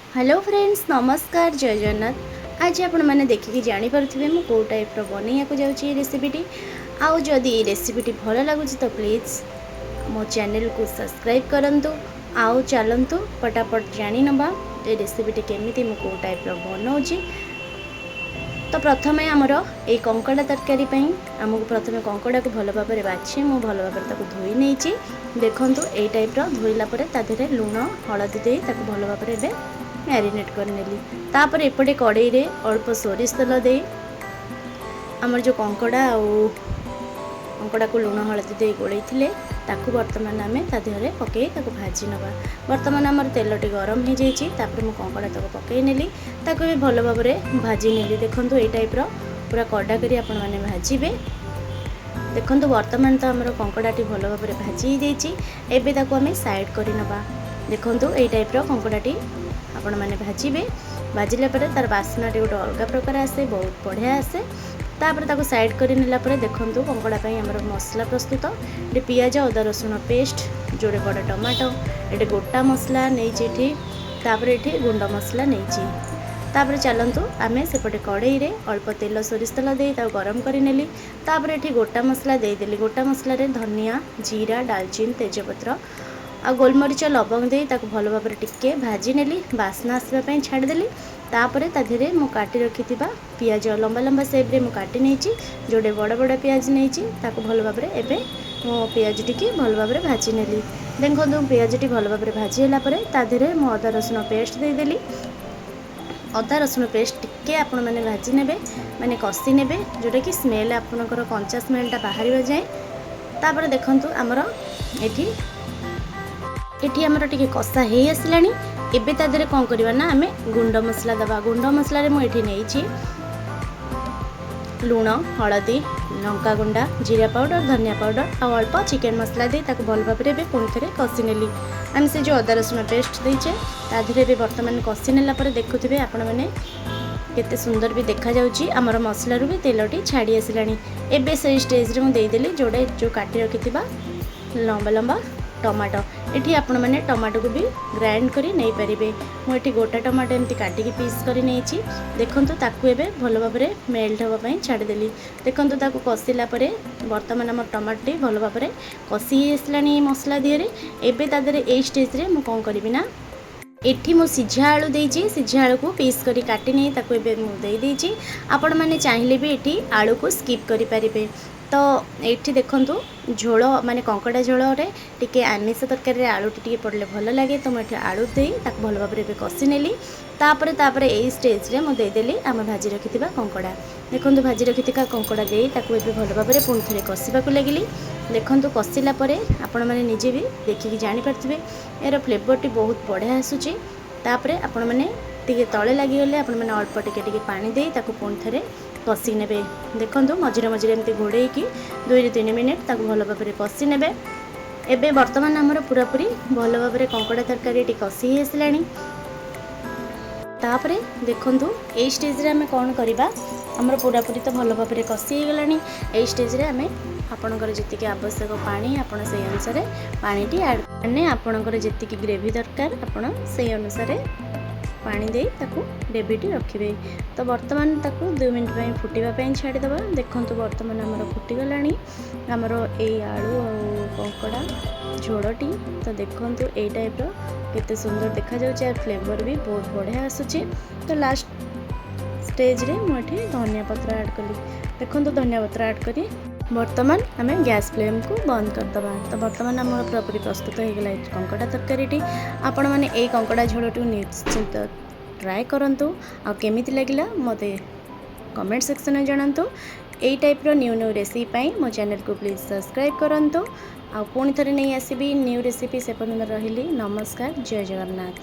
Hello friends, नमस्कार, जय जगन्नाथ। आज आपण मैंने देखिए जानीपे मुझे कौ टाइप्र बनैया जाऊँगी रेसिपीटी। आउ जदि ये रेसिपीटी भल लगुच तो प्लीज़ मो चैनल को सब्सक्राइब करंतु। आउ चलतु फटाफट जानी नबा ये रेसिपीटी केमिति मु कौ टाइप्र बनाऊँगी। तो प्रथमे आमर ये कंकड़ा तरकारी आमको प्रथमे कंकड़ा को भल भाव बाछी मु भल भाव धोई नहीं। देखूँ ये टाइप्र धोइला तादेह लुण हलदी दे भल भाव मैरिनेट कर नेली। तापर एपटे कड़ाई रे अल्प सोरिष तेल दे आमर जो कंकड़ा कंकड़ा को लुण हलदी दे गोलई ताकू बर्तमान आम तादेह पकई भाजी नवा। बर्तमान आमर तेलटी गरम हो जाइए मु कंकड़ा तक पकई नेली ताकू भी भल भाव भाजी नेली। देखूँ ये टाइप्र पूरा कड़ा करी आपण मैंने भाजबे। देखो बर्तमान तो आमर कंकड़ाटी भल भाव भाजी एबे ताकू आम साइड कर नवा। देखो ये टाइप्र कंकड़ाटी आपण मैंने भाजबे। भाजिला तार बास्ना गोटे अलग प्रकार आसे, बहुत बढ़िया आसे। तापर ताको साइड कर नेला देखूँ कंकड़ा आमर मसला प्रस्तुत। ये पियाज अदा रसुण पेस्ट, जोड़े बड़ टमाटो, ये गोटा मसला नहीं, तापर ये गुंड मसला नहीं। तापर चलतु आम सेपटे कड़ाई रे अल्प तेल सोरिष तेल दे गरम कर नेली। तापर ये गोटा मसला देदेली। गोटा मसला धनिया, जीरा, डालचीन, तेजपत्र आ गोलमरीच लवंग दे भल भाव टिके भाजी नेली। बास्ना आसवाई छाड़देली। तापर ताधीरे मु काटी रखी पियाज लंबा लंबा सेप्रे मु काटी नहीं, जोड़े बड़ बड़ पियाज नहीं भल भाव एवं मो पियाज टी भल भाव भाजी नेली। देखो पियाज टी भल भाव भाजीला ताधीरे मु अदा रसुण पेस्ट देदेली। अदा रसुण पेस्ट टिके आपण मैंने भाजी ने मैंने कषि ने जोटा कि स्मेल आपणकर कंचा स्मेलटा बाहर जाए। तापर देखु आमर ये आमर टी कषा हो आसला। एबे तादेह कौन करवा ना आम गुंड मसला दबा। गुंड मसला मुझे नहीं लुण, हलदी, लंका गुंडा, जीरा पाउडर, धनिया पाउडर और अल्प चिकेन मसला दे भल भाव पुणी थे कषि नेली। आम से जो अदा रसुण पेस्ट देचे तादेह बर्तमान कषि नेला देखुवे आपण मैंने केते सुंदर भी देखा जाउची। आमर मसलारू भी तेलटी छाड़ी आसला। एबे से स्टेज रे मुझे जोड़े जो काटी रखि लंबा लंबा टमाटो ये आपण मैंने टमाटो को भी ग्राइंड करी नहीं पारे। मुझे गोटा टमाटो एमती काटिकी पीस कर नहीं। देखो ताकू एबे भल भाव मेल्ट होगापी छाड़देली। देखो ताकू कषिला बर्तमान आम टमाटो भल भाव कषि आसला मसला दिहरे। एबे तादेह ए स्टेज रे मु कौन करी ना एठी मो सिझा आलू देइची। सिझा आलू को पीस करी काटी नहीं ताकू एबे मु देई देइची। आपण माने चाहिए भी एठी आलू को स्किप करि पारिबे। तो ये देखु झोल माने कंकड़ा झोल टे आमिष तरकारी आलू टी पड़े भल लगे। तो मुझे आलू दे भल भाव कषि नेली। तापर यही स्टेज रे मुदेदेली आम भाजी रखि कंकड़ा। देखो भाजी रखि कंकड़ा दे भल भाव पुणी थे कषा लगिली। देखो कषिला आपण मैंने निजे भी देखिकी जानीपे यार फ्लेवर टी बहुत बढ़िया आसूची। तापर आपण मैंने टे तले लगिगले आपण मैंने अल्प टे पानी दे पुणी थे कषि ने। देखो मझे मझे एमती घोड़े 2-3 मिनिट भल भाव कषि ने। एबे बर्तमान आमर पूरापूरी भल भाव कंकड़ा तरकारी कषि आसला। तापर देखु ये स्टेज रे आम कौन करवा आमर पूरापूरी तो भल भाव कषि गला। ये स्टेज रे आम आपणकर जी आवश्यक पानी आपण से अनुसार पानी आड मैंने आपणकर जी ग्रेवी दरकार आपण से अनुसार पानी दे ताकू ग्रेवीटी रखिए। तो बर्तमान ताकू 2 मिनिट फुटापी छाड़ीदे। देखो बर्तमान आमर फुटीगला आमर ये आलू और कंकड़ा झोड़टी। तो देखो ये टाइप्र केते सुंदर देखा जाउछि। फ्लेवर भी बहुत बढ़िया आसूची। तो लास्ट स्टेज रे मुझे धनिया पत्र ऐड कली। देखो धनिया पत्र ऐड करी बर्तमान आम गैस फ्लेम को बंद करदे। तो बर्तमान आम पूरापूरी प्रस्तुत हो गला कंकड़ा तरकारी। आपण मैंने ये कंकड़ा झोलटी निश्चिंत ट्राए करंतु। आ केमिति लागिला मते कमेंट सेक्शन में जणांतु। यही टाइप्र न्यू न्यू रेसिपी मो चैनल को प्लीज़ सब्सक्राइब करंतु। आ पुणी थे नहीं आसबि न्यू रेसिपी से पर्यंत रही। नमस्कार, जय जगन्नाथ।